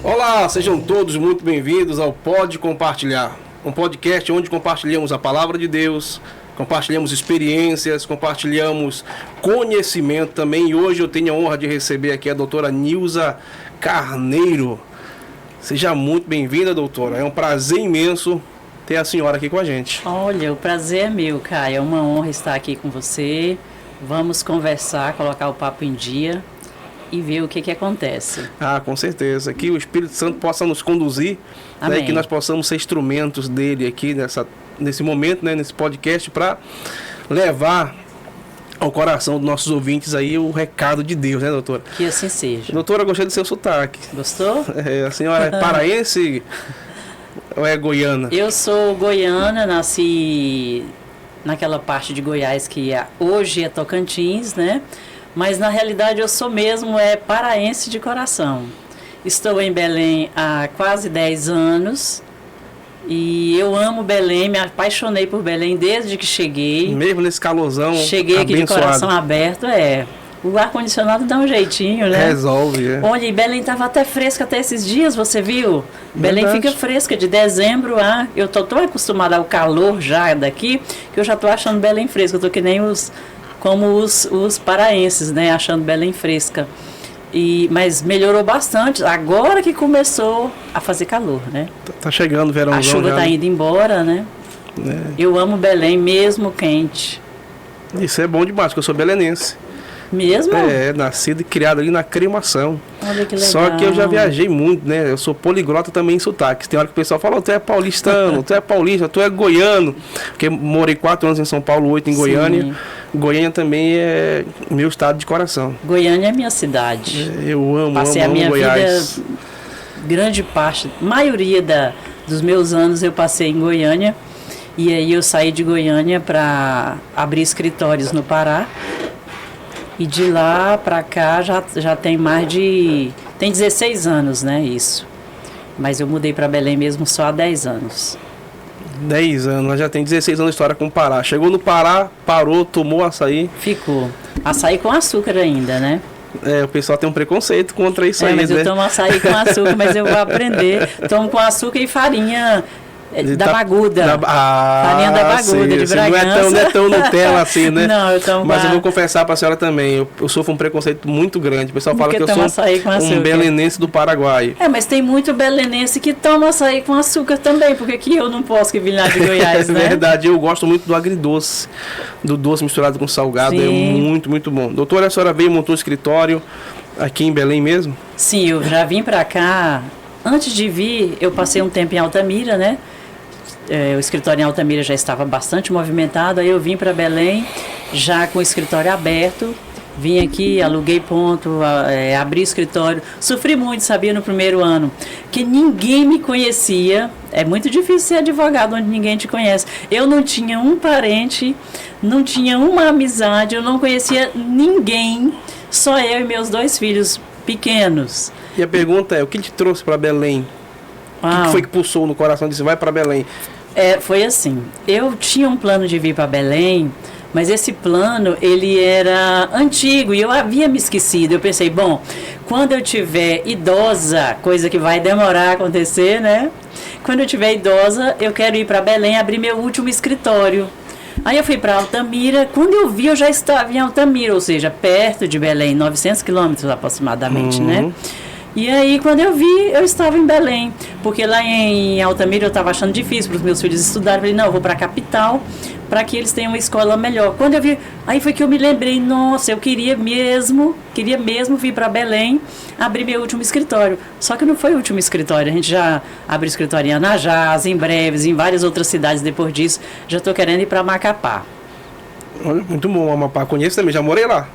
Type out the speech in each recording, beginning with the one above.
Olá, sejam todos muito bem-vindos ao Pode Compartilhar, um podcast onde compartilhamos a palavra de Deus, compartilhamos experiências, compartilhamos conhecimento também. E hoje eu tenho a honra de receber aqui a doutora Nilza Carneiro. Seja muito bem-vinda, doutora. É um prazer imenso ter a senhora aqui com a gente. Olha, o prazer é meu, Caio. É uma honra estar aqui com você. Vamos conversar, colocar o papo em dia e ver o que acontece. Ah, com certeza. Que o Espírito Santo possa nos conduzir, né, que nós possamos ser instrumentos dele aqui nesse momento, né, nesse podcast, para levar ao coração dos nossos ouvintes aí o recado de Deus, né, doutora? Que assim seja. Doutora, eu gostei do seu sotaque. Gostou? A senhora é paraense ou é goiana? Eu sou goiana, nasci naquela parte de Goiás que hoje é Tocantins, né? Mas na realidade eu sou mesmo paraense de coração. Estou em Belém há quase 10 anos e eu amo Belém, me apaixonei por Belém desde que cheguei. Mesmo nesse calorzão cheguei aqui abençoado. De coração aberto, O ar-condicionado dá um jeitinho, né? Resolve, Olha, Belém estava até fresca até esses dias, você viu? Belém fica fresca de dezembro a... Eu tô tão acostumada ao calor já daqui, que eu já tô achando Belém fresca. Eu tô que nem os paraenses, né? Achando Belém fresca. Mas melhorou bastante, agora que começou a fazer calor, né? Tá chegando o verãozão. A chuva já, tá indo embora, né? Eu amo Belém, mesmo quente. Isso é bom demais, porque eu sou belenense. Mesmo? Nascido e criado ali na Cremação. Olha que legal. Só que eu já viajei muito, né? Eu sou poliglota também em sotaques. Tem hora que o pessoal fala, tu é paulistano, tu é paulista, tu é goiano. Porque morei 4 anos em São Paulo, 8 em Goiânia. Sim. Goiânia também é meu estado de coração. Goiânia é minha cidade. Eu amo, Passei amo a minha Goiás. vida, grande parte, maioria dos meus anos eu passei em Goiânia. E aí eu saí de Goiânia para abrir escritórios no Pará. E de lá para cá já tem tem 16 anos, né, isso. Mas eu mudei para Belém mesmo só há 10 anos. 10 anos, já tem 16 anos de história com o Pará. Chegou no Pará, parou, tomou açaí. Ficou. Açaí com açúcar ainda, né? O pessoal tem um preconceito contra isso aí, mas né? eu tomo açaí com açúcar, mas eu vou aprender. Tomo com açúcar e farinha da Baguda. Farinha da Baguda, de Bragança. Não é tão Nutella assim, né? Não, eu tomo. Mas eu vou confessar para a senhora também, eu sofro um preconceito muito grande. O pessoal fala que eu sou um belenense do Paraguai. Mas tem muito belenense que toma açaí com açúcar também, porque aqui eu não posso que vir lá de Goiás, né? É verdade, eu gosto muito do agridoce, do doce misturado com salgado. Sim. É muito, muito bom. Doutora, a senhora veio e montou um escritório aqui em Belém mesmo? Sim, eu já vim para cá. Antes de vir, eu passei um tempo em Altamira, né? O escritório em Altamira já estava bastante movimentado, aí eu vim para Belém já com o escritório aberto, vim aqui, aluguei ponto, abri o escritório, sofri muito, sabia, no primeiro ano, que ninguém me conhecia, é muito difícil ser advogado onde ninguém te conhece, eu não tinha um parente, não tinha uma amizade, eu não conhecia ninguém, só eu e meus 2 filhos pequenos. E a pergunta é, o que te trouxe para Belém? O que foi que pulsou no coração e disse, vai para Belém? Foi assim, eu tinha um plano de vir para Belém, mas esse plano, ele era antigo e eu havia me esquecido. Eu pensei, bom, quando eu tiver idosa, coisa que vai demorar a acontecer, né? Quando eu tiver idosa, eu quero ir para Belém abrir meu último escritório. Aí eu fui para Altamira, quando eu vi eu já estava em Altamira, ou seja, perto de Belém, 900 quilômetros aproximadamente, né? E aí, quando eu vi, eu estava em Belém, porque lá em Altamira eu estava achando difícil para os meus filhos estudarem. Eu falei, não, eu vou para a capital, para que eles tenham uma escola melhor. Quando eu vi, aí foi que eu me lembrei, nossa, eu queria mesmo vir para Belém, abrir meu último escritório. Só que não foi o último escritório, a gente já abriu escritório em Anajás, em Breves, em várias outras cidades depois disso. Já estou querendo ir para Macapá. Olha, muito bom, Amapá. Conheço também, já morei lá.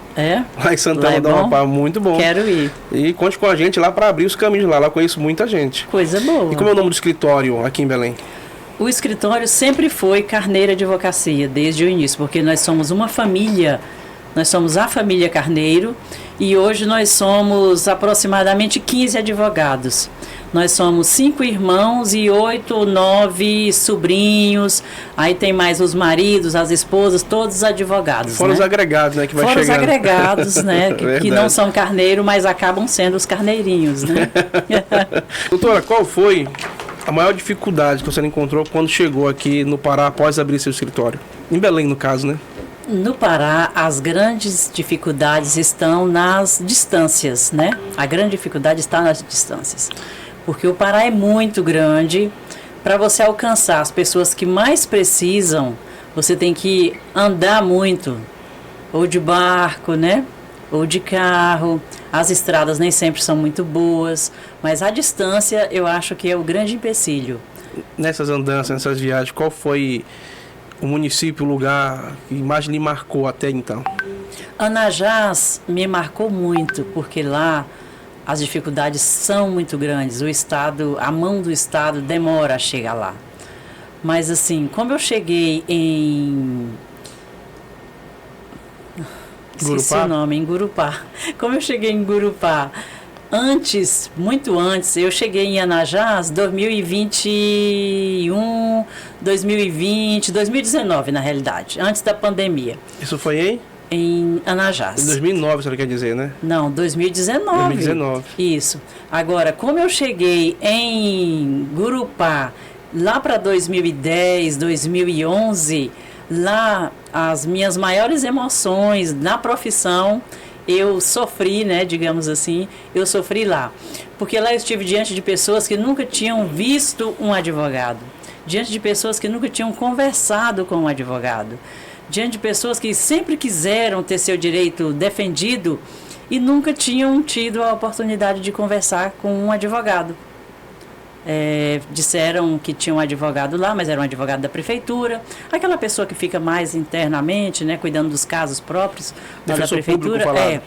Lá em Santana do Amapá, muito bom. Quero ir. E conte com a gente lá para abrir os caminhos lá. Lá conheço muita gente. Coisa boa. E como é o nome do escritório aqui em Belém? O escritório sempre foi Carneiro Advocacia, desde o início, porque nós somos uma família, nós somos a família Carneiro, e hoje nós somos aproximadamente 15 advogados. Nós somos 5 irmãos e 8 ou 9 sobrinhos. Aí tem mais os maridos, as esposas, todos advogados. Fora né? os agregados, né? Que vai Fora chegando. os agregados, né? Que não são carneiro, mas acabam sendo os carneirinhos, né? Doutora, qual foi a maior dificuldade que você encontrou quando chegou aqui no Pará após abrir seu escritório? Em Belém, no caso, né? No Pará, as grandes dificuldades estão nas distâncias, né? A grande dificuldade está nas distâncias. Porque o Pará é muito grande. Para você alcançar as pessoas que mais precisam, você tem que andar muito. Ou de barco, né? Ou de carro. As estradas nem sempre são muito boas. Mas a distância, eu acho que é o grande empecilho. Nessas andanças, nessas viagens, qual foi o município, o lugar que mais lhe marcou até então? Anajás me marcou muito, porque lá as dificuldades são muito grandes. O Estado, a mão do Estado demora a chegar lá. Mas assim, como eu cheguei em... Esqueci o nome, em Gurupá. Como eu cheguei em Gurupá, antes, muito antes, eu cheguei em Anajás 2021, 2020, 2019 na realidade, antes da pandemia. Isso foi em Anajás. Em 2009, você quer dizer, né? Não, 2019. 2019. Isso. Agora, como eu cheguei em Gurupá lá para 2010, 2011, lá as minhas maiores emoções na profissão, eu sofri, né, digamos assim, eu sofri lá. Porque lá eu estive diante de pessoas que nunca tinham visto um advogado, diante de pessoas que nunca tinham conversado com um advogado, diante de pessoas que sempre quiseram ter seu direito defendido e nunca tinham tido a oportunidade de conversar com um advogado. Disseram que tinha um advogado lá, mas era um advogado da prefeitura, aquela pessoa que fica mais internamente, né, cuidando dos casos próprios da prefeitura.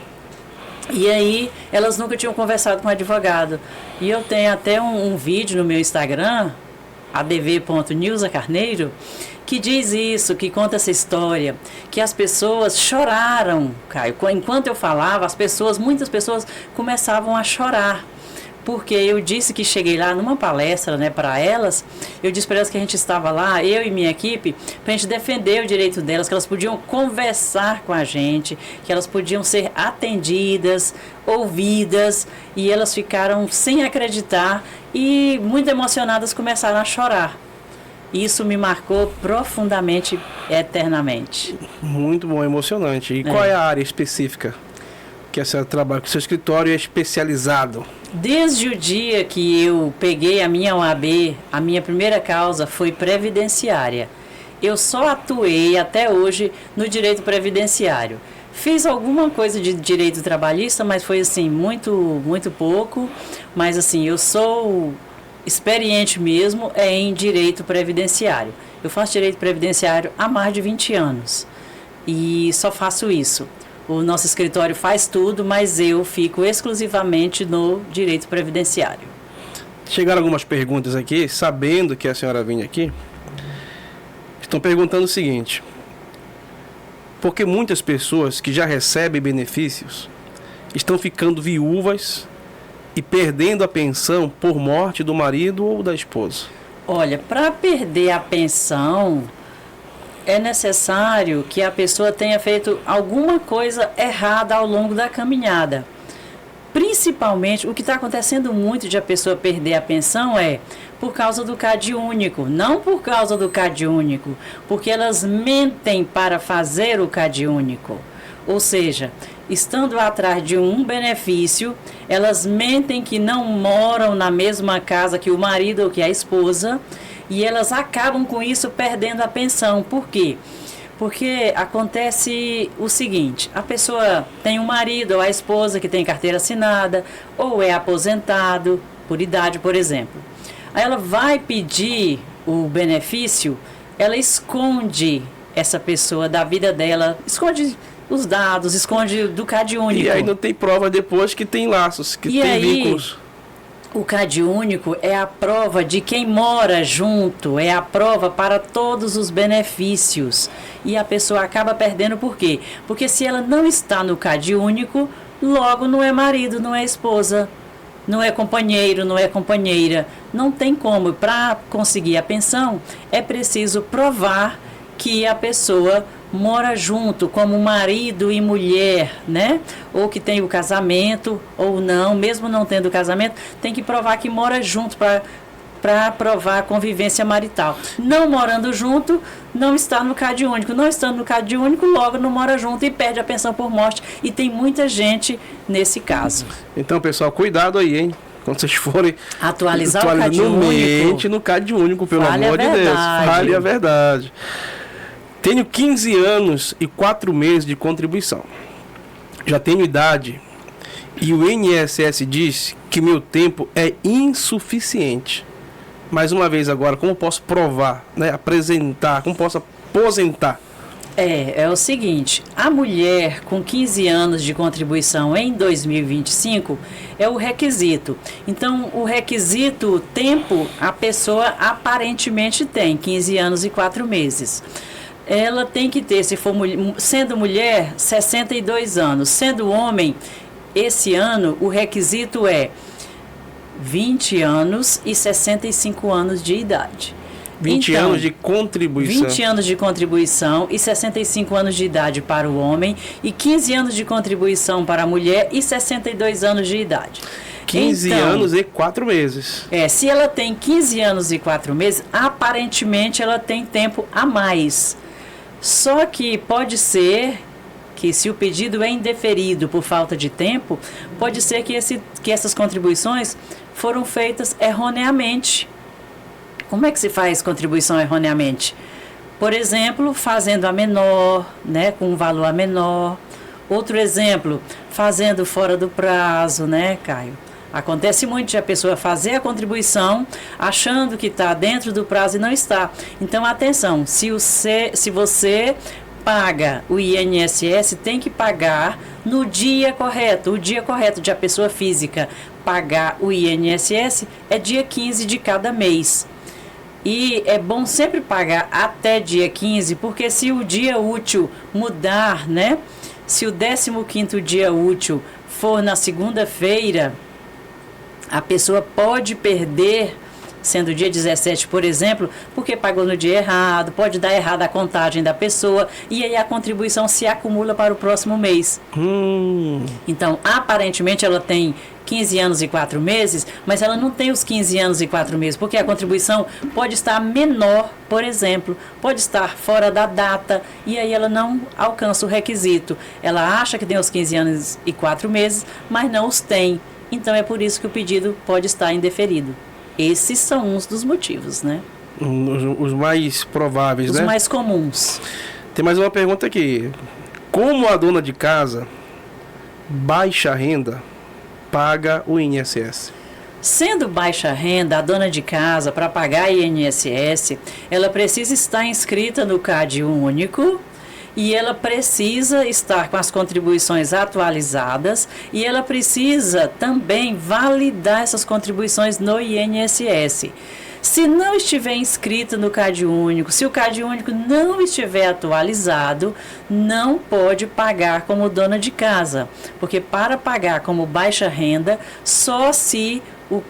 E aí elas nunca tinham conversado com um advogado. E eu tenho até um vídeo no meu Instagram, adv.nilzacarneiro, que diz isso, que conta essa história, que as pessoas choraram, Caio. Enquanto eu falava, muitas pessoas começavam a chorar. Porque eu disse que cheguei lá numa palestra, né, para elas, eu disse para elas que a gente estava lá, eu e minha equipe, para a gente defender o direito delas, que elas podiam conversar com a gente, que elas podiam ser atendidas, ouvidas, e elas ficaram sem acreditar e muito emocionadas começaram a chorar. Isso me marcou profundamente, eternamente. Muito bom, emocionante. E qual é a área específica que a senhora trabalha, que o seu escritório é especializado? Desde o dia que eu peguei a minha OAB, a minha primeira causa foi previdenciária. Eu só atuei até hoje no direito previdenciário. Fiz alguma coisa de direito trabalhista, mas foi assim, muito pouco. Mas assim, eu sou experiente mesmo em direito previdenciário. Eu faço direito previdenciário há mais de 20 anos. E só faço isso. O nosso escritório faz tudo, mas eu fico exclusivamente no direito previdenciário. Chegaram algumas perguntas aqui, sabendo que a senhora vinha aqui. Estão perguntando o seguinte: por que muitas pessoas que já recebem benefícios estão ficando viúvas e perdendo a pensão por morte do marido ou da esposa? Olha, para perder a pensão, é necessário que a pessoa tenha feito alguma coisa errada ao longo da caminhada. Principalmente, o que está acontecendo muito de a pessoa perder a pensão é por causa do CAD único. Não por causa do CAD único, porque elas mentem para fazer o CAD único. Ou seja, estando atrás de um benefício, elas mentem que não moram na mesma casa que o marido ou que a esposa, e elas acabam com isso perdendo a pensão. Por quê? Porque acontece o seguinte: a pessoa tem um marido ou a esposa que tem carteira assinada ou é aposentado por idade, por exemplo. Aí ela vai pedir o benefício, ela esconde essa pessoa da vida dela, esconde os dados, esconde do CAD único. E aí não tem prova depois que tem laços, que tem vínculos. O CAD único é a prova de quem mora junto, é a prova para todos os benefícios. E a pessoa acaba perdendo por quê? Porque se ela não está no CAD único, logo não é marido, não é esposa. não é companheiro, não é companheira. Não tem como. Para conseguir a pensão, é preciso provar que a pessoa mora junto, como marido e mulher, né? Ou que tem o casamento, ou não, mesmo não tendo casamento, tem que provar que mora junto para provar a convivência marital. Não morando junto, não está no CAD único. Não estando no CAD único, logo não mora junto e perde a pensão por morte. E tem muita gente nesse caso. Então, pessoal, cuidado aí, hein? Quando vocês forem atualizar o CAD único. No CAD único, pelo Fale amor de Deus. Fale a verdade. Tenho 15 anos e 4 meses de contribuição. Já tenho idade e o INSS diz que meu tempo é insuficiente. Mais uma vez agora, como posso provar, né, apresentar, como posso aposentar? É o seguinte, a mulher com 15 anos de contribuição em 2025 é o requisito. Então, o requisito tempo, a pessoa aparentemente tem 15 anos e 4 meses. Ela tem que ter, se for sendo mulher, 62 anos. Sendo homem, esse ano o requisito é 20 anos e 65 anos de idade. 20 anos de contribuição. 20 anos de contribuição e 65 anos de idade para o homem e 15 anos de contribuição para a mulher e 62 anos de idade. 15 anos e 4 meses. Se ela tem 15 anos e 4 meses, aparentemente ela tem tempo a mais. Só que pode ser que, se o pedido é indeferido por falta de tempo, pode ser que essas contribuições foram feitas erroneamente. Como é que se faz contribuição erroneamente? Por exemplo, fazendo a menor, né, com um valor a menor. Outro exemplo, fazendo fora do prazo, né, Caio? Acontece muito de a pessoa fazer a contribuição achando que está dentro do prazo e não está. Então, atenção, se você paga o INSS, tem que pagar no dia correto. O dia correto de a pessoa física pagar o INSS é dia 15 de cada mês. E é bom sempre pagar até dia 15, porque se o dia útil mudar, né? Se o 15º dia útil for na segunda-feira, a pessoa pode perder, sendo dia 17, por exemplo, porque pagou no dia errado, pode dar errado a contagem da pessoa, e aí a contribuição se acumula para o próximo mês. Então, aparentemente, ela tem 15 anos e 4 meses, mas ela não tem os 15 anos e 4 meses, porque a contribuição pode estar menor, por exemplo, pode estar fora da data, e aí ela não alcança o requisito. Ela acha que tem os 15 anos e 4 meses, mas não os tem. Então, é por isso que o pedido pode estar indeferido. Esses são uns dos motivos, né? Os mais prováveis, os né? Os mais comuns. Tem mais uma pergunta aqui. Como a dona de casa, baixa renda, paga o INSS? Sendo baixa renda, a dona de casa, para pagar INSS, ela precisa estar inscrita no CAD único, e ela precisa estar com as contribuições atualizadas, e ela precisa também validar essas contribuições no INSS. Se não estiver inscrito no CAD único, se o CAD único não estiver atualizado, não pode pagar como dona de casa, porque para pagar como baixa renda, só se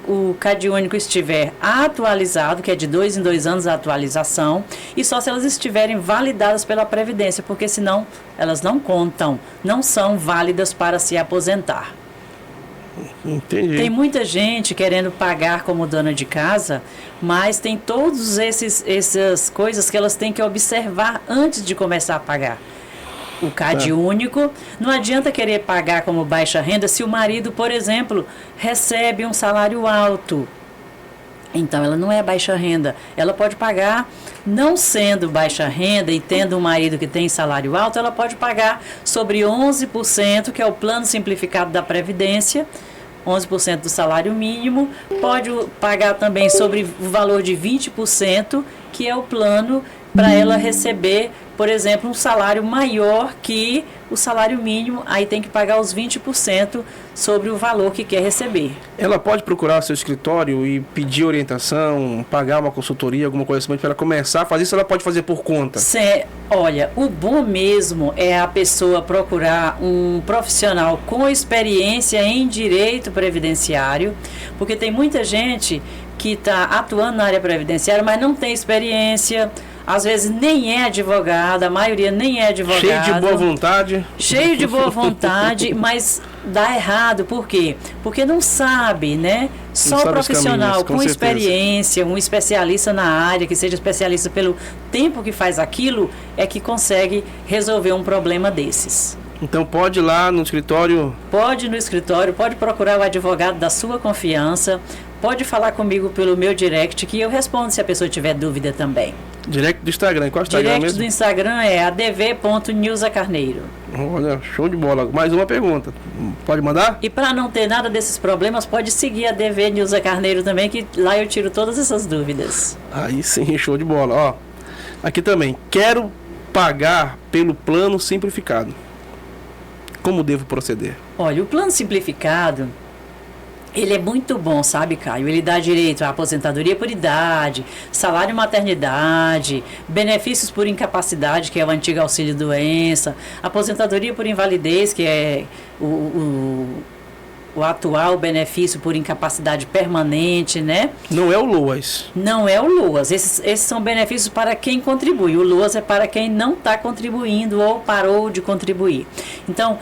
o CAD único estiver atualizado, que é de 2 em 2 anos a atualização, e só se elas estiverem validadas pela Previdência, porque senão elas não contam, não são válidas para se aposentar. Entendi. Tem muita gente querendo pagar como dona de casa, mas tem todas essas coisas que elas têm que observar antes de começar a pagar. O CAD único, não adianta querer pagar como baixa renda se o marido, por exemplo, recebe um salário alto. Então, ela não é baixa renda. Ela pode pagar, não sendo baixa renda e tendo um marido que tem salário alto, ela pode pagar sobre 11%, que é o plano simplificado da Previdência, 11% do salário mínimo. Pode pagar também sobre o valor de 20%, que é o plano para ela receber, por exemplo, um salário maior que o salário mínimo, aí tem que pagar os 20% sobre o valor que quer receber. Ela pode procurar seu escritório e pedir orientação, pagar uma consultoria, alguma coisa assim, para ela começar a fazer isso, ela pode fazer por conta? Olha, o bom mesmo é a pessoa procurar um profissional com experiência em direito previdenciário, porque tem muita gente que está atuando na área previdenciária, mas não tem experiência. Às vezes nem é advogado, a maioria nem é advogado. Cheio de boa vontade. Cheio de boa vontade, mas dá errado. Por quê? Porque não sabe, né? Só sabe profissional caminhos, com experiência, um especialista na área, que seja especialista pelo tempo que faz aquilo, é que consegue resolver um problema desses. Então pode ir lá no escritório? Pode ir no escritório, pode procurar o advogado da sua confiança, pode falar comigo pelo meu direct, que eu respondo se a pessoa tiver dúvida também. Direct do Instagram, qual é o Instagram direct mesmo? Do Instagram é adv.nilzacarneiro. Olha, show de bola. Mais uma pergunta. Pode mandar? E para não ter nada desses problemas, pode seguir a DV Nilza Carneiro também, que lá eu tiro todas essas dúvidas. Aí sim, show de bola. Ó, aqui também. Quero pagar pelo plano simplificado. Como devo proceder? Olha, o plano simplificado, ele é muito bom, sabe, Caio? Ele dá direito à aposentadoria por idade, salário maternidade, benefícios por incapacidade, que é o antigo auxílio-doença, aposentadoria por invalidez, que é o atual benefício por incapacidade permanente, né? Não é o LOAS. Não é o LOAS. Esses são benefícios para quem contribui. O LOAS é para quem não está contribuindo ou parou de contribuir. Então,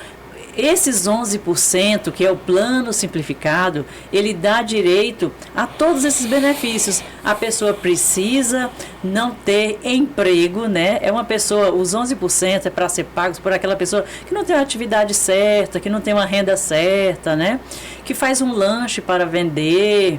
esses 11%, que é o plano simplificado, ele dá direito a todos esses benefícios. A pessoa precisa não ter emprego, né? É uma pessoa, os 11% é para ser pagos por aquela pessoa que não tem a atividade certa, que não tem uma renda certa, né? Que faz um lanche para vender,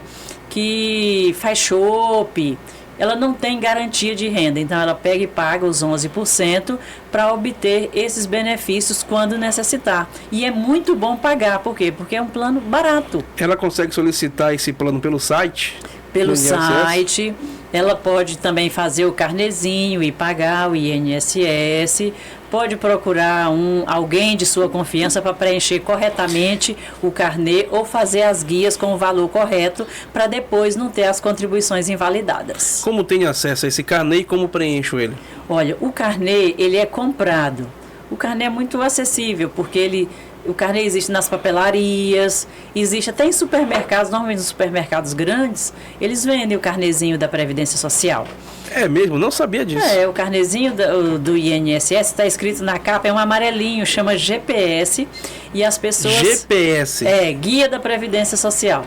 que faz chopp. Ela não tem garantia de renda, então ela pega e paga os 11% para obter esses benefícios quando necessitar. E é muito bom pagar, por quê? Porque é um plano barato. Ela consegue solicitar esse plano pelo site? Pelo site, ela pode também fazer o carnezinho e pagar o INSS, pode procurar alguém de sua confiança para preencher corretamente o carnê ou fazer as guias com o valor correto para depois não ter as contribuições invalidadas. Como tem acesso a esse carnê e como preencho ele? Olha, o carnê, ele é comprado. O carnê é muito acessível, porque o carnê existe nas papelarias, existe até em supermercados, normalmente nos supermercados grandes, eles vendem o carnezinho da Previdência Social. É mesmo? Não sabia disso. O carnezinho do INSS está escrito na capa, é um amarelinho, chama GPS, e as pessoas... GPS? Guia da Previdência Social.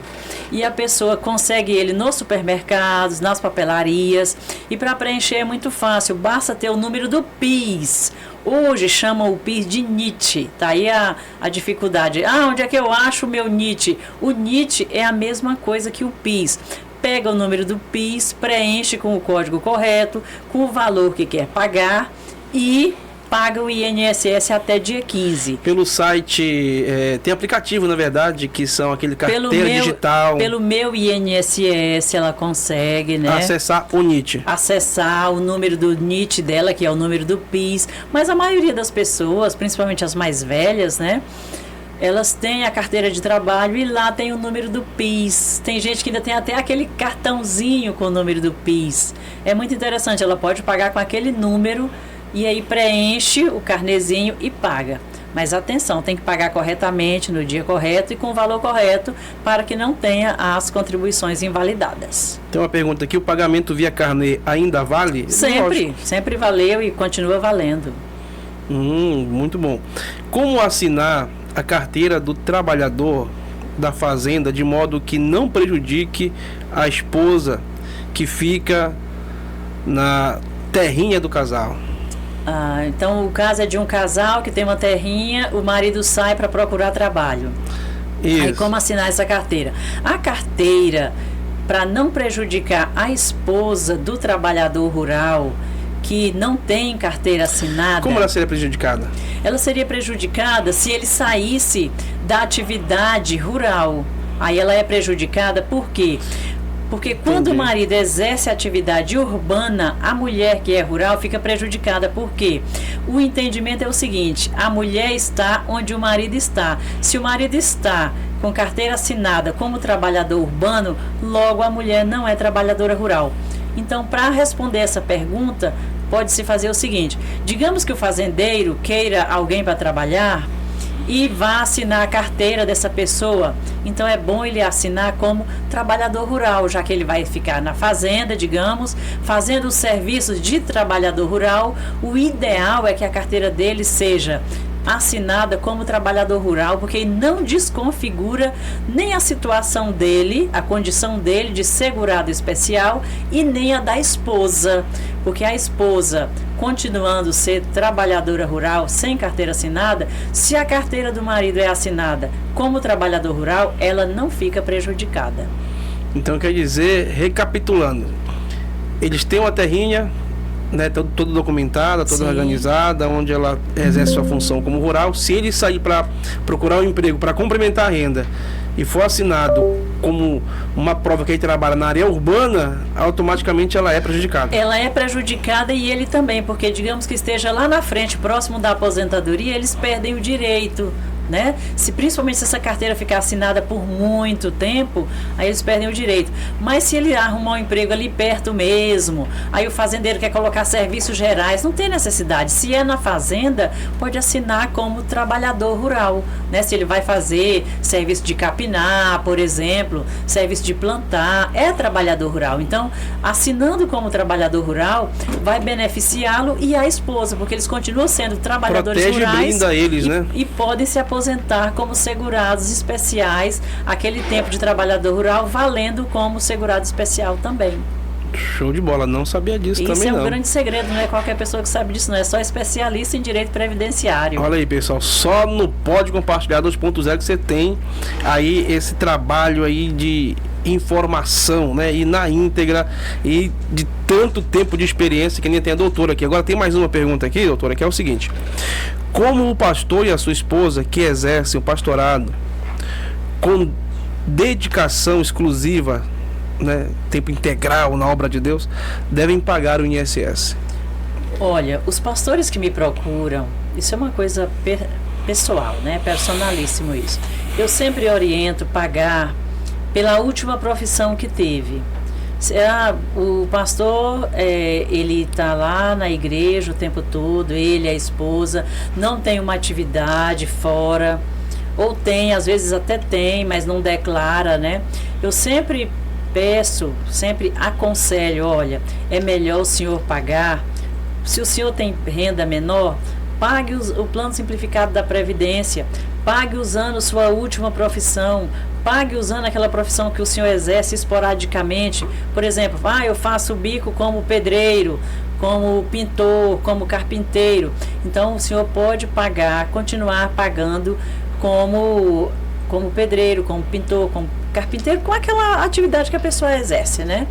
E a pessoa consegue ele nos supermercados, nas papelarias, e para preencher é muito fácil, basta ter o número do PIS. Hoje chamam o PIS de NIT, tá aí a dificuldade. Onde é que eu acho o meu NIT? O NIT é a mesma coisa que o PIS. Pega o número do PIS, preenche com o código correto, com o valor que quer pagar e paga o INSS até dia 15. Pelo site, tem aplicativo, na verdade, que são aquele carteira digital. Pelo meu INSS ela consegue, né? Acessar o NIT. Acessar o número do NIT dela, que é o número do PIS. Mas a maioria das pessoas, principalmente as mais velhas, né? Elas têm a carteira de trabalho e lá tem o número do PIS. Tem gente que ainda tem até aquele cartãozinho com o número do PIS. É muito interessante, ela pode pagar com aquele número e aí preenche o carnezinho e paga. Mas atenção, tem que pagar corretamente, no dia correto e com o valor correto, para que não tenha as contribuições invalidadas. Tem uma pergunta aqui, o pagamento via carnê ainda vale? Sempre valeu e continua valendo. Muito bom. Como assinar a carteira do trabalhador da fazenda de modo que não prejudique a esposa que fica na terrinha do casal? Então o caso é de um casal que tem uma terrinha, o marido sai para procurar trabalho. Isso. Aí como assinar essa carteira? A carteira, para não prejudicar a esposa do trabalhador rural que não tem carteira assinada... Como ela seria prejudicada? Ela seria prejudicada se ele saísse da atividade rural. Aí ela é prejudicada por quê? Porque quando o marido exerce atividade urbana, a mulher que é rural fica prejudicada. Por quê? O entendimento é o seguinte: a mulher está onde o marido está. Se o marido está com carteira assinada como trabalhador urbano, logo a mulher não é trabalhadora rural. Então, para responder essa pergunta, pode-se fazer o seguinte: digamos que o fazendeiro queira alguém para trabalhar e vá assinar a carteira dessa pessoa. Então é bom ele assinar como trabalhador rural, já que ele vai ficar na fazenda, digamos, fazendo os serviços de trabalhador rural. O ideal é que a carteira dele seja assinada como trabalhador rural, porque não desconfigura nem a situação dele, a condição dele de segurado especial, e nem a da esposa, porque a esposa, continuando a ser trabalhadora rural sem carteira assinada, se a carteira do marido é assinada como trabalhador rural, ela não fica prejudicada. Então quer dizer, recapitulando, eles têm uma terrinha, né, toda documentada, toda organizada, onde ela exerce sua função como rural. Se ele sair para procurar um emprego para complementar a renda e for assinado como uma prova que ele trabalha na área urbana, automaticamente ela é prejudicada. Ela é prejudicada, e ele também, porque digamos que esteja lá na frente, próximo da aposentadoria, eles perdem o direito, né? Principalmente se essa carteira ficar assinada por muito tempo, aí eles perdem o direito. Mas se ele arrumar um emprego ali perto mesmo, aí o fazendeiro quer colocar serviços gerais, não tem necessidade. Se é na fazenda, pode assinar como trabalhador rural, né? Se ele vai fazer serviço de capinar, por exemplo, serviço de plantar, é trabalhador rural. Então, assinando como trabalhador rural, vai beneficiá-lo e a esposa, porque eles continuam sendo trabalhadores rurais. Protege e blinda eles, né? E podem se aposentar como segurados especiais, aquele tempo de trabalhador rural valendo como segurado especial também. Show de bola, não sabia disso também não. Isso é um grande segredo, não é qualquer pessoa que sabe disso, não é só especialista em direito previdenciário. Olha aí, pessoal, só no Pode Compartilhar 2.0 que você tem aí esse trabalho aí de informação, né, e na íntegra, e de tanto tempo de experiência que nem tem a doutora aqui. Agora tem mais uma pergunta aqui, doutora, que é o seguinte: como o pastor e a sua esposa que exercem o pastorado com dedicação exclusiva, né, tempo integral na obra de Deus, devem pagar o INSS? Olha, os pastores que me procuram, isso é uma coisa pessoal, né, personalíssimo isso. Eu sempre oriento pagar pela última profissão que teve. O pastor, ele está lá na igreja o tempo todo, ele, a esposa, não tem uma atividade fora, ou tem, às vezes até tem, mas não declara, né? Eu sempre peço, sempre aconselho: olha, é melhor o senhor pagar. Se o senhor tem renda menor, pague o plano simplificado da Previdência, pague usando sua última profissão, pague usando aquela profissão que o senhor exerce esporadicamente. Por exemplo, eu faço bico como pedreiro, como pintor, como carpinteiro. Então o senhor pode pagar, continuar pagando como pedreiro, como pintor, como carpinteiro, com aquela atividade que a pessoa exerce, né?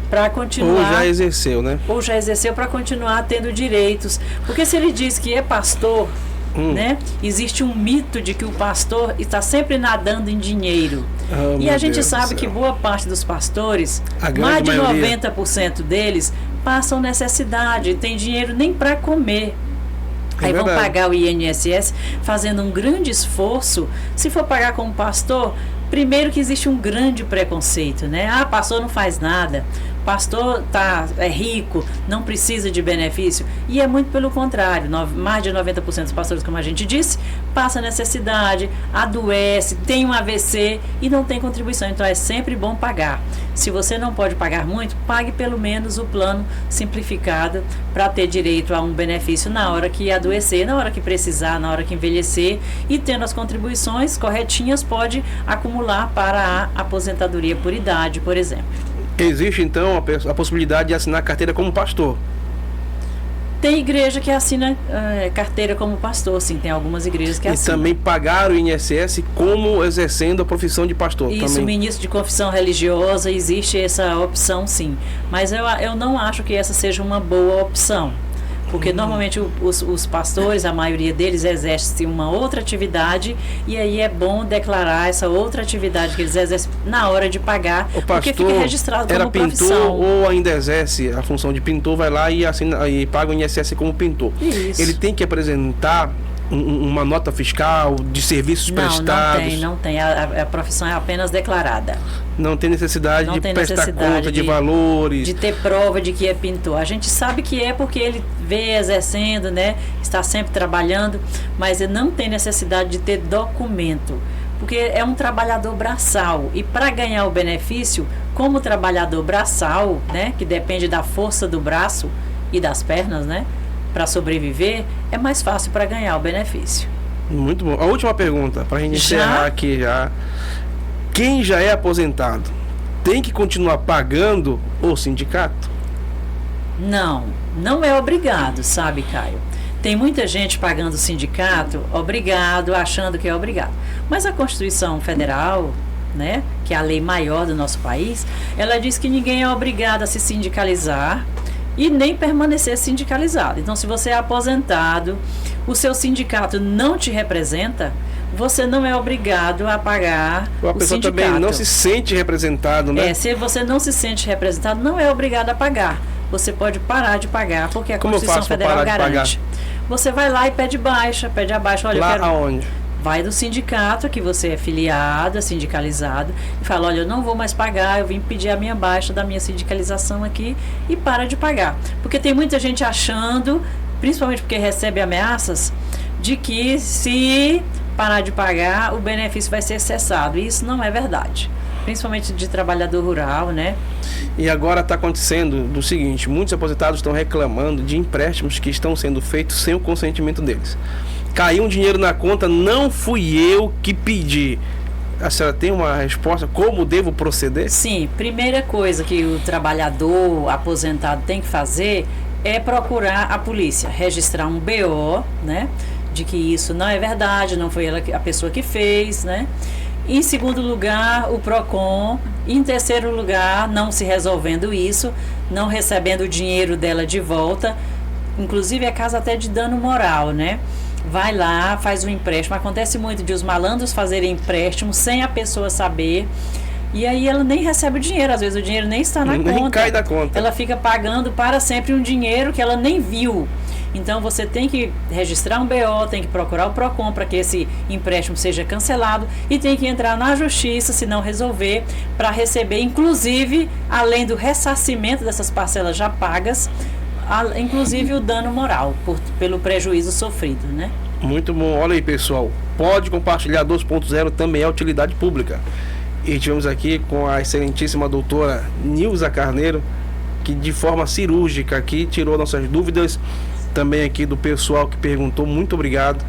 Para continuar. Ou já exerceu, né? Ou já exerceu, para continuar tendo direitos. Porque se ele diz que é pastor, né? Existe um mito de que o pastor está sempre nadando em dinheiro. E a gente sabe que boa parte dos pastores, mais de 90% deles, passam necessidade, tem dinheiro nem para comer. Aí vão pagar o INSS fazendo um grande esforço. Se for pagar como pastor, primeiro que existe um grande preconceito, né? Pastor não faz nada, pastor é rico, não precisa de benefício. E é muito pelo contrário, mais de 90% dos pastores, como a gente disse, passa necessidade, adoece, tem um AVC e não tem contribuição. Então é sempre bom pagar. Se você não pode pagar muito, pague pelo menos o plano simplificado para ter direito a um benefício na hora que adoecer, na hora que precisar, na hora que envelhecer, e tendo as contribuições corretinhas, pode acumular para a aposentadoria por idade, por exemplo. Existe então a possibilidade de assinar carteira como pastor? Tem igreja que assina carteira como pastor, sim, tem algumas igrejas que assinam. E também pagar o INSS como exercendo a profissão de pastor. Isso, também. Ministro de confissão religiosa, existe essa opção, sim. Mas eu não acho que essa seja uma boa opção. Porque normalmente os pastores, a maioria deles exercem uma outra atividade, e aí é bom declarar essa outra atividade que eles exercem na hora de pagar, O porque pastor fica registrado como era pintor profissão. ou ainda exerce a função de pintor, vai lá e, assina, e paga o INSS como pintor. Isso. Ele tem que apresentar uma nota fiscal de serviços prestados. Não tem. A profissão é apenas declarada. Não tem necessidade de prestar conta de valores. De ter prova de que é pintor. A gente sabe que é porque ele vê exercendo, né? Está sempre trabalhando, mas ele não tem necessidade de ter documento. Porque é um trabalhador braçal. E para ganhar o benefício, como trabalhador braçal, né? Que depende da força do braço e das pernas, né? Para sobreviver, é mais fácil para ganhar o benefício. Muito bom. A última pergunta, para a gente encerrar aqui já. Quem já é aposentado tem que continuar pagando o sindicato? Não é obrigado, sabe, Caio? Tem muita gente pagando o sindicato, obrigado, achando que é obrigado. Mas a Constituição Federal, né, que é a lei maior do nosso país, ela diz que ninguém é obrigado a se sindicalizar e nem permanecer sindicalizado. Então, se você é aposentado, o seu sindicato não te representa, você não é obrigado a pagar a pessoa também não se sente representado, né? Se você não se sente representado, não é obrigado a pagar. Você pode parar de pagar, porque a Constituição Federal garante. Você vai lá e pede baixa, pede abaixo. Olha, lá aonde? Vai do sindicato, que você é filiado, é sindicalizado, e fala, olha, eu não vou mais pagar, eu vim pedir a minha baixa da minha sindicalização aqui, e para de pagar. Porque tem muita gente achando, principalmente porque recebe ameaças, de que se parar de pagar, o benefício vai ser cessado. E isso não é verdade. Principalmente de trabalhador rural, né? E agora está acontecendo do seguinte, muitos aposentados estão reclamando de empréstimos que estão sendo feitos sem o consentimento deles. Caiu um dinheiro na conta, não fui eu que pedi. A senhora tem uma resposta? Como devo proceder? Sim, primeira coisa que o trabalhador aposentado tem que fazer é procurar a polícia, registrar um BO, né? De que isso não é verdade, não foi ela, a pessoa que fez, né? Em segundo lugar, o PROCON. Em terceiro lugar, não se resolvendo isso, não recebendo o dinheiro dela de volta, inclusive é caso até de dano moral, né? Vai lá, faz um empréstimo. Acontece muito de os malandros fazerem empréstimo sem a pessoa saber. E aí ela nem recebe o dinheiro, às vezes o dinheiro nem está na conta. Nem cai da conta. Ela fica pagando para sempre um dinheiro que ela nem viu. Então você tem que registrar um BO, tem que procurar o PROCON para que esse empréstimo seja cancelado e tem que entrar na justiça, se não resolver, para receber, inclusive, além do ressarcimento dessas parcelas já pagas, inclusive o dano moral pelo prejuízo sofrido, né? Muito bom. Olha aí, pessoal. Pode compartilhar 2.0 também é utilidade pública. E tivemos aqui com a excelentíssima doutora Nilza Carneiro, que de forma cirúrgica aqui tirou nossas dúvidas. Também aqui do pessoal que perguntou, muito obrigado.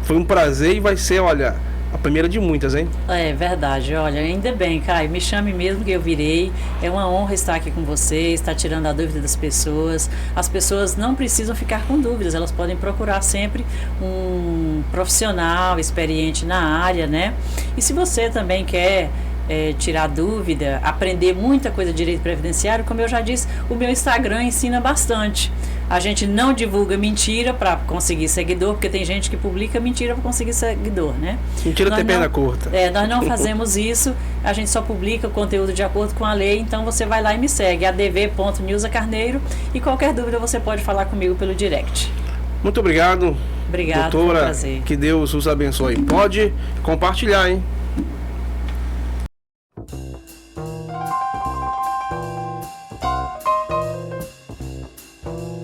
Foi um prazer e vai ser, olha, a primeira de muitas, hein? É verdade, olha, ainda bem, Caio, me chame mesmo que eu virei. É uma honra estar aqui com você, estar tirando a dúvida das pessoas. As pessoas não precisam ficar com dúvidas, elas podem procurar sempre um profissional experiente na área, né? E se você também quer tirar dúvida, aprender muita coisa de direito previdenciário, como eu já disse, o meu Instagram ensina bastante. A gente não divulga mentira para conseguir seguidor, porque tem gente que publica mentira para conseguir seguidor, né? Mentira tem perna curta. Nós não fazemos isso, a gente só publica o conteúdo de acordo com a lei, então você vai lá e me segue, adv.nilzacarneiro, e qualquer dúvida você pode falar comigo pelo direct. Muito obrigado. Obrigado, doutora, foi um prazer. Que Deus os abençoe. Pode compartilhar, hein?